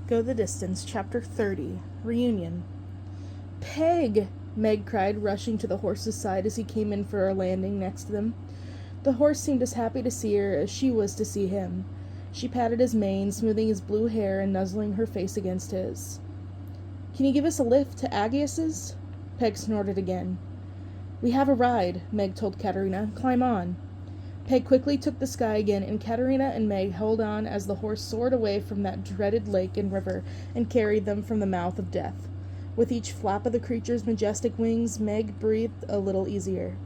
Go the Distance, Chapter 30, Reunion. Peg! Meg cried, rushing to the horse's side as he came in for a landing next to them. The horse seemed as happy to see her as she was to see him. She patted his mane, smoothing his blue hair and nuzzling her face against his. "Can you give us a lift to Aggias's?" Peg snorted again. "We have a ride," Meg told Katerina. "Climb on." Peg quickly took the sky again, and Katerina and Meg held on as the horse soared away from that dreaded lake and river and carried them from the mouth of death. With each flap of the creature's majestic wings, Meg breathed a little easier.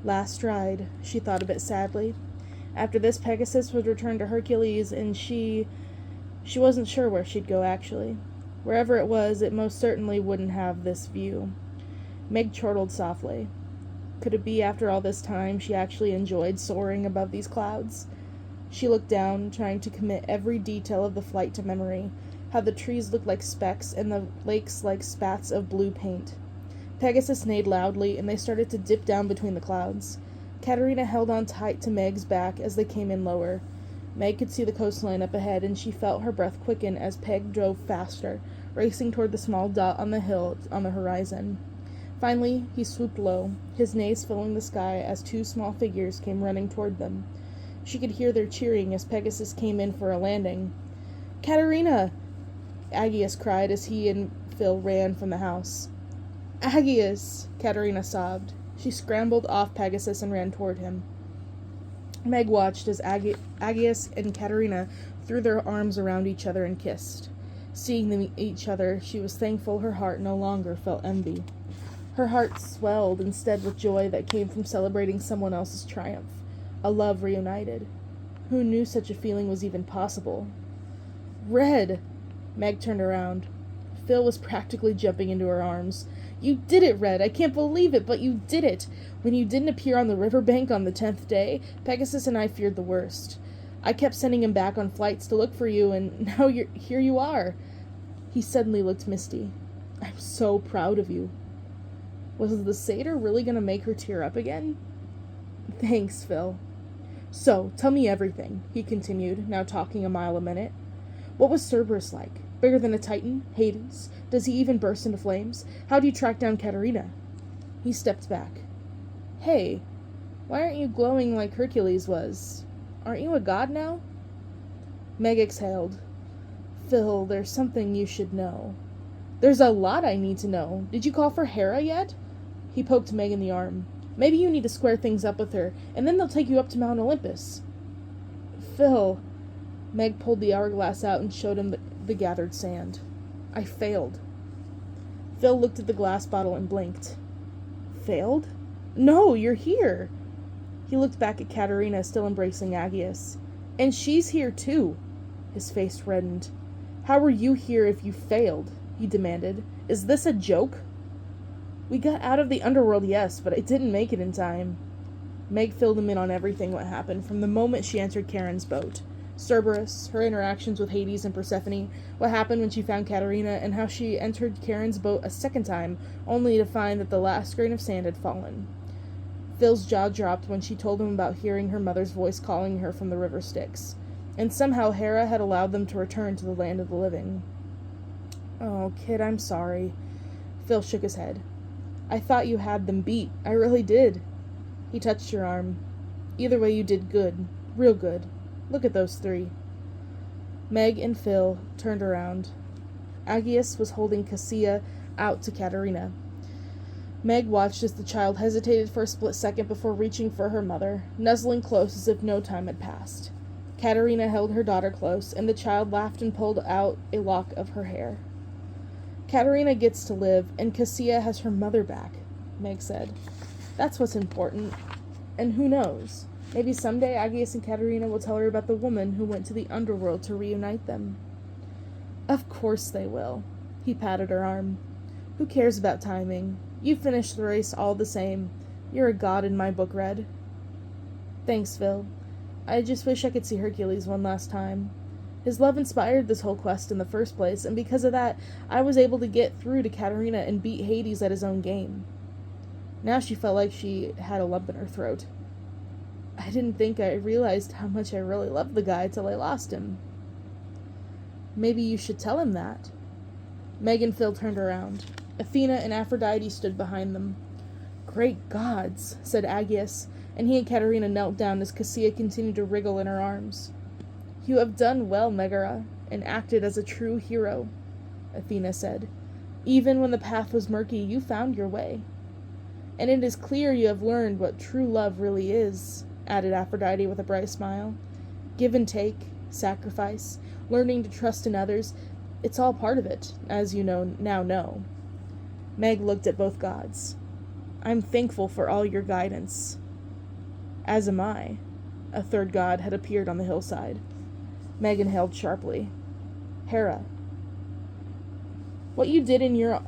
Last ride, she thought a bit sadly. After this, Pegasus would return to Hercules, and she wasn't sure where she'd go, actually. Wherever it was, it most certainly wouldn't have this view. Meg chortled softly. Could it be, after all this time, she actually enjoyed soaring above these clouds? She looked down, trying to commit every detail of the flight to memory, how the trees looked like specks and the lakes like spats of blue paint. Pegasus neighed loudly, and they started to dip down between the clouds. Katerina held on tight to Meg's back as they came in lower. Meg could see the coastline up ahead, and she felt her breath quicken as Peg drove faster, racing toward the small dot on the hill on the horizon. Finally, he swooped low, his neighs filling the sky as two small figures came running toward them. She could hear their cheering as Pegasus came in for a landing. "Katerina!" Aggias cried as he and Phil ran from the house. "Aggias!" Katerina sobbed. She scrambled off Pegasus and ran toward him. Meg watched as Aggias and Katerina threw their arms around each other and kissed. Seeing them each other, she was thankful her heart no longer felt envy. Her heart swelled instead with joy that came from celebrating someone else's triumph, a love reunited. Who knew such a feeling was even possible? "Red!" Meg turned around. Phil was practically jumping into her arms. "You did it, Red! I can't believe it, but you did it! When you didn't appear on the riverbank on the 10th day, Pegasus and I feared the worst. I kept sending him back on flights to look for you, and now here you are." He suddenly looked misty. "I'm so proud of you." Was the satyr really going to make her tear up again? "Thanks, Phil." "So, tell me everything," he continued, now talking a mile a minute. "What was Cerberus like? Bigger than a titan? Hades? Does he even burst into flames? How do you track down Katerina?" He stepped back. "Hey, why aren't you glowing like Hercules was? Aren't you a god now?" Meg exhaled. "Phil, there's something you should know." "There's a lot I need to know. Did you call for Hera yet?" He poked Meg in the arm. "Maybe you need to square things up with her, and then they'll take you up to Mount Olympus." "Phil." Meg pulled the hourglass out and showed him the gathered sand. "I failed." Phil looked at the glass bottle and blinked. "Failed? No, you're here." He looked back at Katerina, still embracing Aggias. "And she's here too." His face reddened. "How were you here if you failed?" he demanded. "Is this a joke?" "We got out of the underworld, yes, but I didn't make it in time." Meg filled him in on everything what happened from the moment she entered Charon's boat. Cerberus, her interactions with Hades and Persephone, what happened when she found Katerina, and how she entered Charon's boat a second time, only to find that the last grain of sand had fallen. Phil's jaw dropped when she told him about hearing her mother's voice calling her from the river Styx, and somehow Hera had allowed them to return to the land of the living. "Oh, kid, I'm sorry." Phil shook his head. "I thought you had them beat. I really did." He touched her arm. "Either way, you did good. Real good. Look at those three." Meg and Phil turned around. Aggias was holding Cassia out to Katerina. Meg watched as the child hesitated for a split second before reaching for her mother, nuzzling close as if no time had passed. Katerina held her daughter close, and the child laughed and pulled out a lock of her hair. "Katerina gets to live, and Cassia has her mother back," Meg said. "That's what's important. And who knows? Maybe someday Aggias and Katerina will tell her about the woman who went to the underworld to reunite them." "Of course they will." He patted her arm. "Who cares about timing? You finished the race all the same. You're a god in my book, Red." "Thanks, Phil. I just wish I could see Hercules one last time. His love inspired this whole quest in the first place, and because of that, I was able to get through to Katerina and beat Hades at his own game." Now she felt like she had a lump in her throat. "I didn't think I realized how much I really loved the guy till I lost him." Maybe you should tell him that. Meg and Phil turned around. Athena and Aphrodite stood behind them. Great gods, said Aegeus, and he and Katerina knelt down as Cassia continued to wriggle in her arms. You have done well, Megara, and acted as a true hero, Athena said. Even when the path was murky, you found your way. And it is clear you have learned what true love really is, added Aphrodite with a bright smile. Give and take, sacrifice, learning to trust in others, it's all part of it, as you now know. Meg looked at both gods. I'm thankful for all your guidance. As am I. A third god had appeared on the hillside. Meg inhaled sharply. Hera. What you did in your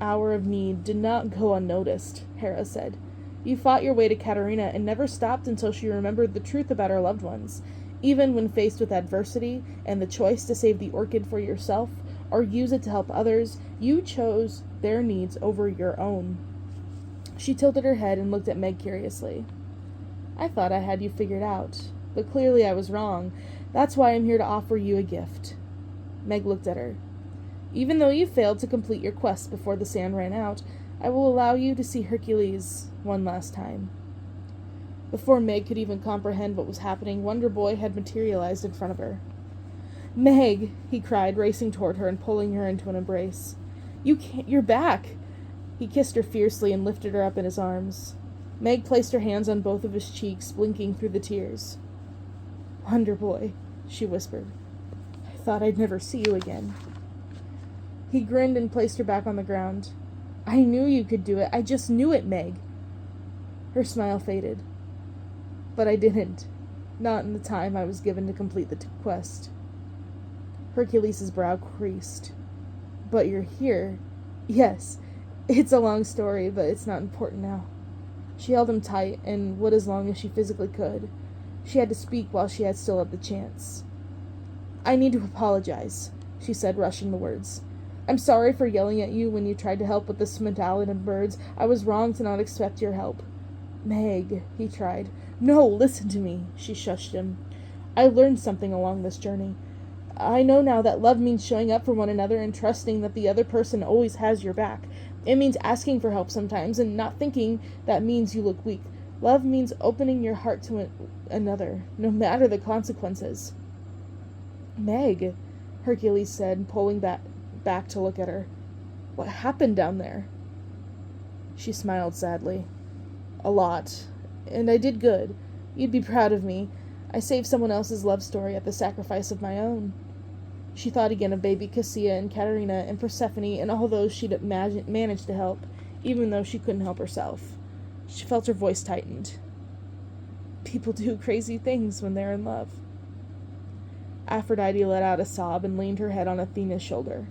hour of need did not go unnoticed, Hera said. You fought your way to Katerina and never stopped until she remembered the truth about her loved ones. Even when faced with adversity and the choice to save the orchid for yourself or use it to help others, you chose their needs over your own. She tilted her head and looked at Meg curiously. I thought I had you figured out, but clearly I was wrong. That's why I'm here to offer you a gift. Meg looked at her. Even though you failed to complete your quest before the sand ran out, I will allow you to see Hercules one last time. Before Meg could even comprehend what was happening, Wonder Boy had materialized in front of her. Meg, he cried, racing toward her and pulling her into an embrace. You're back! He kissed her fiercely and lifted her up in his arms. Meg placed her hands on both of his cheeks, blinking through the tears. Wonder Boy, she whispered. I thought I'd never see you again. He grinned and placed her back on the ground. I knew you could do it. I just knew it, Meg. Her smile faded. But I didn't. Not in the time I was given to complete the quest. Hercules' brow creased. But you're here. Yes, it's a long story, but it's not important now. She held him tight and would as long as she physically could. She had to speak while she had still had the chance. I need to apologize, she said, rushing the words. I'm sorry for yelling at you when you tried to help with the medallion and birds. I was wrong to not expect your help. Meg, he tried. No, listen to me, she shushed him. I learned something along this journey. I know now that love means showing up for one another and trusting that the other person always has your back. It means asking for help sometimes and not thinking that means you look weak. Love means opening your heart to another, no matter the consequences. Meg, Hercules said, pulling back to look at her. What happened down there? She smiled sadly. A lot. And I did good. You'd be proud of me. I saved someone else's love story at the sacrifice of my own. She thought again of baby Cassia and Katerina and Persephone and all those she'd managed to help, even though she couldn't help herself. She felt her voice tightened. People do crazy things when they're in love. Aphrodite let out a sob and leaned her head on Athena's shoulder.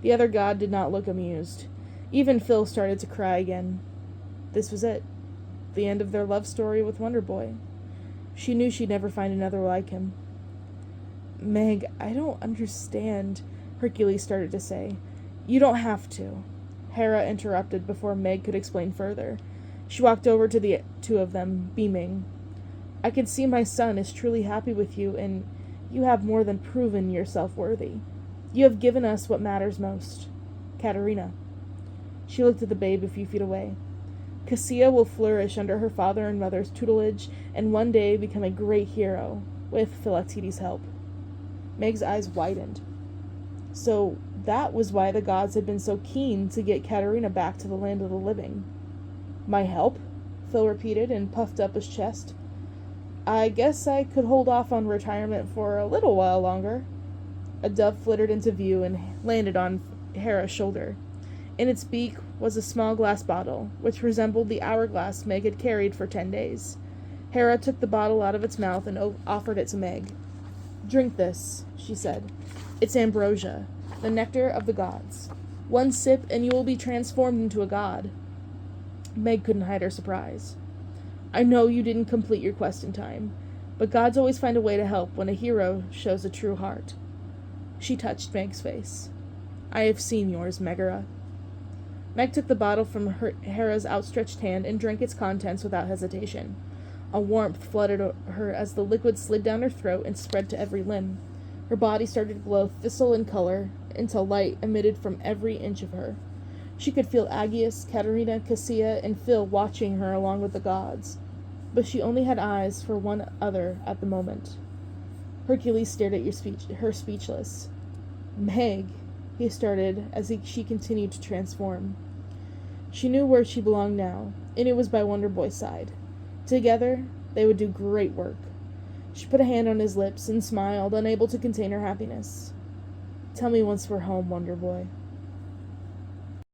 The other god did not look amused. Even Phil started to cry again. This was it. The end of their love story with Wonder Boy. She knew she'd never find another like him. Meg, I don't understand, Hercules started to say. You don't have to. Hera interrupted before Meg could explain further. She walked over to the two of them, beaming. I can see my son is truly happy with you, and you have more than proven yourself worthy. You have given us what matters most. Katerina. She looked at the babe a few feet away. Cassia will flourish under her father and mother's tutelage, and one day become a great hero, with Philoctetes' help. Meg's eyes widened. So that was why the gods had been so keen to get Katerina back to the land of the living. My help? Phil repeated and puffed up his chest. I guess I could hold off on retirement for a little while longer. A dove flittered into view and landed on Hera's shoulder. In its beak was a small glass bottle, which resembled the hourglass Meg had carried for 10 days. Hera took the bottle out of its mouth and offered it to Meg. Drink this, she said. It's ambrosia, the nectar of the gods. One sip and you will be transformed into a god. Meg couldn't hide her surprise. I know you didn't complete your quest in time, but gods always find a way to help when a hero shows a true heart. She touched Meg's face. I have seen yours, Megara. Meg took the bottle from Hera's outstretched hand and drank its contents without hesitation. A warmth flooded her as the liquid slid down her throat and spread to every limb. Her body started to glow thistle in color until light emitted from every inch of her. She could feel Aegeus, Katerina, Cassia, and Phil watching her along with the gods, but she only had eyes for one other at the moment. Hercules stared at her speechless. "Meg," he started as she continued to transform. She knew where she belonged now, and it was by Wonder Boy's side. Together, they would do great work. She put a hand on his lips and smiled, unable to contain her happiness. "Tell me once we're home, Wonder Boy."